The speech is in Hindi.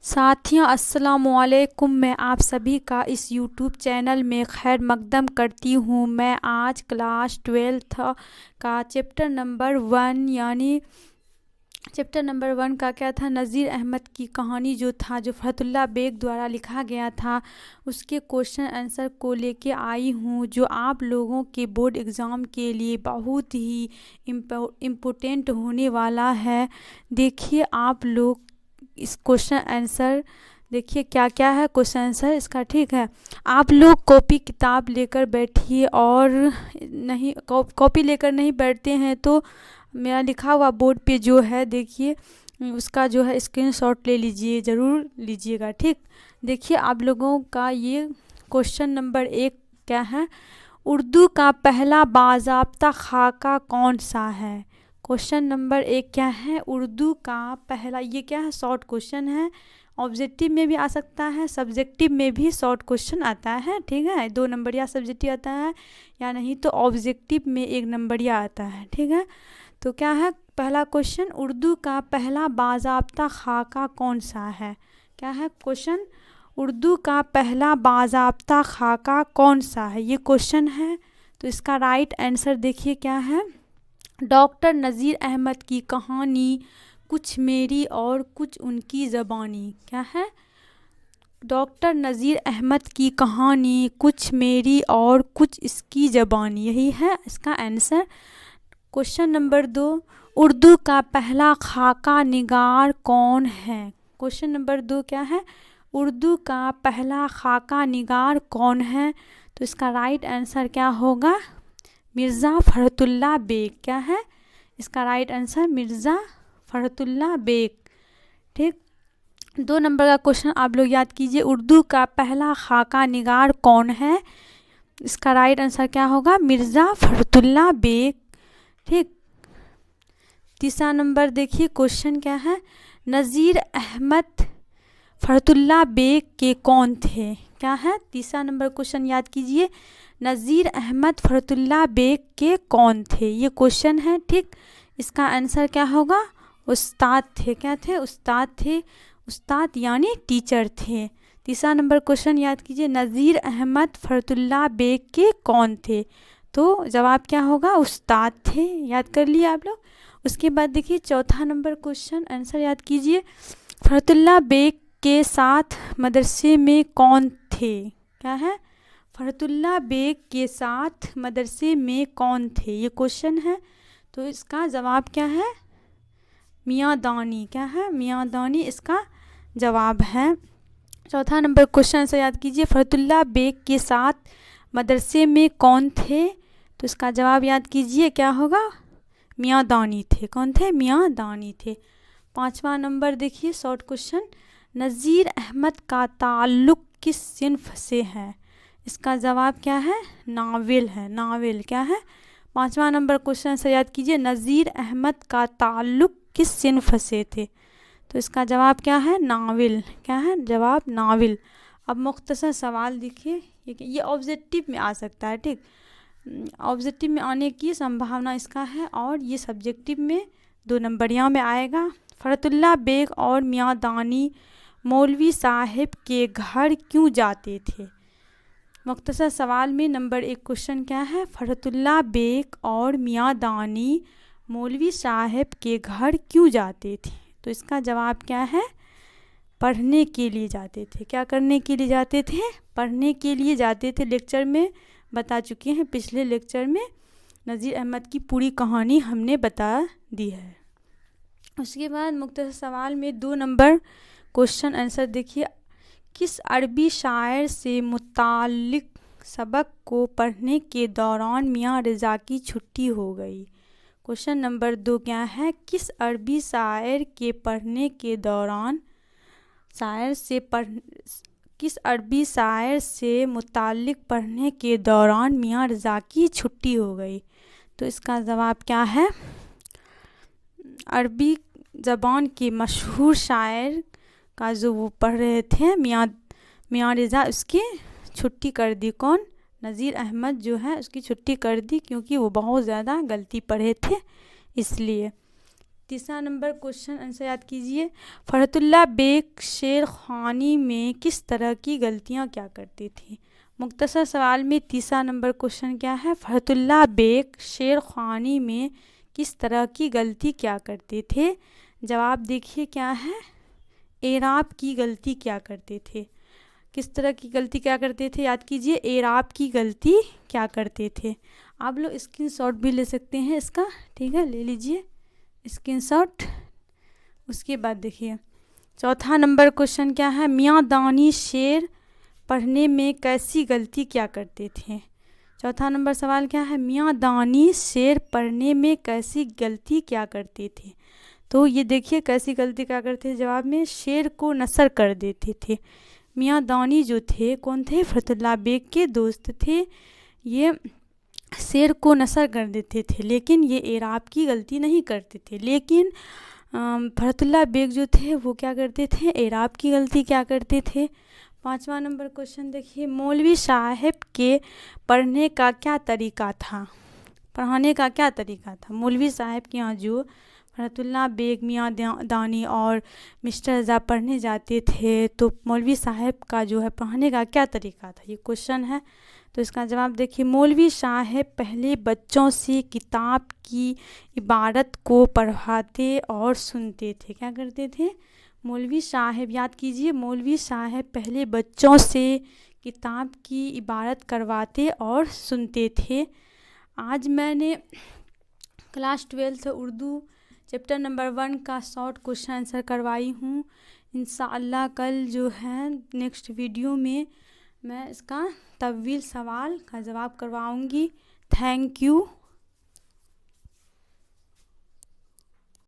साथियों अस्सलामुअलैकुम। मैं आप सभी का इस यूट्यूब चैनल में खैर मकदम करती हूँ। मैं आज क्लास 12th का चैप्टर नंबर 1 का क्या था, नज़ीर अहमद की कहानी जो था, जो फ़रहतुल्लाह बेग द्वारा लिखा गया था, उसके क्वेश्चन आंसर को लेके आई हूँ, जो आप लोगों के बोर्ड एग्ज़ाम के लिए बहुत ही इम्पोर्टेंट होने वाला है। देखिए आप लोग इस क्वेश्चन आंसर देखिए क्या क्या है क्वेश्चन आंसर इसका, ठीक है। आप लोग कॉपी किताब लेकर बैठिए, और नहीं कॉपी लेकर नहीं बैठते हैं तो मेरा लिखा हुआ बोर्ड पे जो है देखिए, उसका जो है स्क्रीनशॉट ले लीजिए, ज़रूर लीजिएगा, ठीक। देखिए आप लोगों का ये क्वेश्चन नंबर 1 क्या है, उर्दू का पहला बाज़ाब्ता खाका कौन सा है। क्वेश्चन नंबर 1 क्या है, उर्दू का पहला, ये क्या है, शॉर्ट क्वेश्चन है। ऑब्जेक्टिव में भी आ सकता है, सब्जेक्टिव में भी शॉर्ट क्वेश्चन आता है, ठीक है। 2 नंबरिया सब्जेक्टिव आता है, या नहीं तो ऑब्जेक्टिव में 1 नंबरिया आता है, ठीक है। तो क्या है पहला क्वेश्चन, उर्दू का पहला बाज़ाब्ता खाका कौन सा है। क्या है क्वेश्चन, उर्दू का पहला बाज़ाब्ता खाका कौन सा है, ये क्वेश्चन है। तो इसका राइट आंसर देखिए क्या है, डॉक्टर नज़ीर अहमद की कहानी, कुछ मेरी और कुछ उनकी ज़बानी। क्या है, डॉक्टर नज़ीर अहमद की कहानी, कुछ मेरी और कुछ इसकी ज़बानी, यही है इसका आंसर। क्वेश्चन नंबर 2, उर्दू का पहला खाका निगार कौन है। क्वेश्चन नंबर 2 क्या है, उर्दू का पहला खाका निगार कौन है। तो इसका राइट आंसर क्या होगा, मिर्ज़ा फ़रहतुल्लाह बेग। क्या है इसका राइट आंसर, मिर्ज़ा फ़रहतुल्लाह बेग, ठीक। 2 नंबर का क्वेश्चन आप लोग याद कीजिए, उर्दू का पहला खाका निगार कौन है। इसका राइट आंसर क्या होगा, मिर्ज़ा फ़रहतुल्लाह बेग, ठीक। तीसरा नंबर देखिए क्वेश्चन क्या है, नज़ीर अहमद फ़रहतुल्लाह बेग के कौन थे। क्या है, तीसरा नंबर क्वेश्चन याद कीजिए, नज़ीर अहमद फ़रहतुल्लाह बेग के कौन थे, ये क्वेश्चन है, ठीक। इसका आंसर क्या होगा, उस्ताद थे। क्या थे, उस्ताद थे, उस्ताद यानी टीचर थे। तीसरा नंबर क्वेश्चन याद कीजिए, नज़ीर अहमद फ़रहतुल्लाह बेग के कौन थे, तो जवाब क्या होगा, उस्ताद थे। याद कर लिए आप लोग। उसके बाद देखिए चौथा नंबर क्वेश्चन आंसर याद कीजिए, फ़रहतुल्लाह बेग के साथ मदरसे में कौन थे। क्या है, फ़रहतुल्लाह बेग के साथ मदरसे में कौन थे, ये क्वेश्चन है। तो इसका जवाब क्या है, मियाँ दानी। क्या है, मियाँ दानी इसका जवाब है। चौथा नंबर क्वेश्चन से याद कीजिए, फ़रहतुल्लाह बेग के साथ मदरसे में कौन थे, तो इसका जवाब याद कीजिए क्या होगा, मियाँ दानी थे। कौन थे, मियाँ दानी थे। 5वां नंबर देखिए शॉर्ट क्वेश्चन, नज़ीर अहमद का ताल्लुक़ किस सिन्फ से है। इसका जवाब क्या है, नाविल है, नाविल। क्या है, 5वां नंबर क्वेश्चन से याद कीजिए, नज़ीर अहमद का ताल्लुक़ किस सिन्फ से थे, तो इसका जवाब क्या है, नाविल। क्या है जवाब, नाविल। अब मुख्तसर सवाल देखिए, ये ऑब्जेक्टिव में आ सकता है, ठीक। ऑब्जेक्टिव में आने की संभावना इसका है, और ये सब्जेक्टिव में 2 नंबरिया में आएगा। फ़रहतुल्लाह बेग और मियाँ दानी मौलवी साहिब के घर क्यों जाते थे। मुख्तसर सवाल में नंबर 1 क्वेश्चन क्या है, फ़रहतुल्लाह बेग और मियाँ दानी मौलवी साहिब के घर क्यों जाते थे, तो इसका जवाब क्या है, पढ़ने के लिए जाते थे। क्या करने के लिए जाते थे, पढ़ने के लिए जाते थे। लेक्चर में बता चुके हैं, पिछले लेक्चर में नज़ीर अहमद की पूरी कहानी हमने बता दी है। उसके बाद मुख्तसर सवाल में 2 नंबर क्वेश्चन आंसर देखिए, किस अरबी शायर से मुताल्लिक सबक को पढ़ने के दौरान मियाँ रज़ा की छुट्टी हो गई। क्वेश्चन नंबर 2 क्या है, किस अरबी शायर के पढ़ने के दौरान किस अरबी शायर से मुताल्लिक पढ़ने के दौरान मियाँ रज़ा की छुट्टी हो गई, तो इसका जवाब क्या है, अरबी ज़बान के मशहूर शायर का जो वो पढ़ रहे थे मियाँ रज़ा, उसकी छुट्टी कर दी। कौन, नज़ीर अहमद जो है उसकी छुट्टी कर दी, क्योंकि वो बहुत ज़्यादा गलती पढ़े थे इसलिए। तीसरा नंबर क्वेश्चन आंसर याद कीजिए। फरहतुल्लाह बेग शेर खानी में किस तरह की गलतियां क्या करते थे। मुख्तसर सवाल में तीसरा नंबर क्वेश्चन क्या है, फरहतुल्लाह बेग शेर खानी में किस तरह की गलती क्या करते थे। जवाब देखिए क्या है, एराब की गलती क्या करते थे। किस तरह की गलती क्या करते थे, याद कीजिए, एराब की गलती क्या करते थे। आप लोग स्क्रीनशॉट भी ले सकते हैं इसका, ठीक है, ले लीजिए स्क्रीनशॉट। उसके बाद देखिए चौथा नंबर क्वेश्चन क्या है, मियाँ दानी शेर पढ़ने में कैसी गलती क्या करते थे। चौथा नंबर सवाल क्या है, मियाँ दानी शेर पढ़ने में कैसी गलती क्या करते थे। तो ये देखिए कैसी गलती क्या करते थे, जवाब में शेर को नसर कर देते थे। मियाँ दानी जो थे कौन थे, फरहतुल्लाह बेग के दोस्त थे। ये शेर को नसर कर देते थे, लेकिन ये एराब की गलती नहीं करते थे। लेकिन फरहतुल्लाह बेग जो थे वो क्या करते थे, एराब की गलती क्या करते थे। पांचवा नंबर क्वेश्चन देखिए, मौलवी साहब के पढ़ने का क्या तरीका था। पढ़ाने का क्या तरीका था। मौलवी साहब के यहाँ जो फरहतुल्लाह बेग, मियाँ दानी और मिस्टर रज़ा पढ़ने जाते थे, तो मौलवी साहब का जो है पढ़ाने का क्या तरीका था, ये क्वेश्चन है। तो इसका जवाब देखिए, मौलवी साहब पहले बच्चों से किताब की इबारत को पढ़वाते और सुनते थे। क्या करते थे, मौलवी साहब, याद कीजिए, मौलवी साहब पहले बच्चों से किताब की इबारत करवाते और सुनते थे। आज मैंने क्लास 12 उर्दू चैप्टर नंबर 1 का शॉर्ट क्वेश्चन आंसर करवाई हूँ। इंशाअल्लाह कल जो है नेक्स्ट वीडियो में मैं इसका तवील सवाल का जवाब करवाऊँगी। Thank you.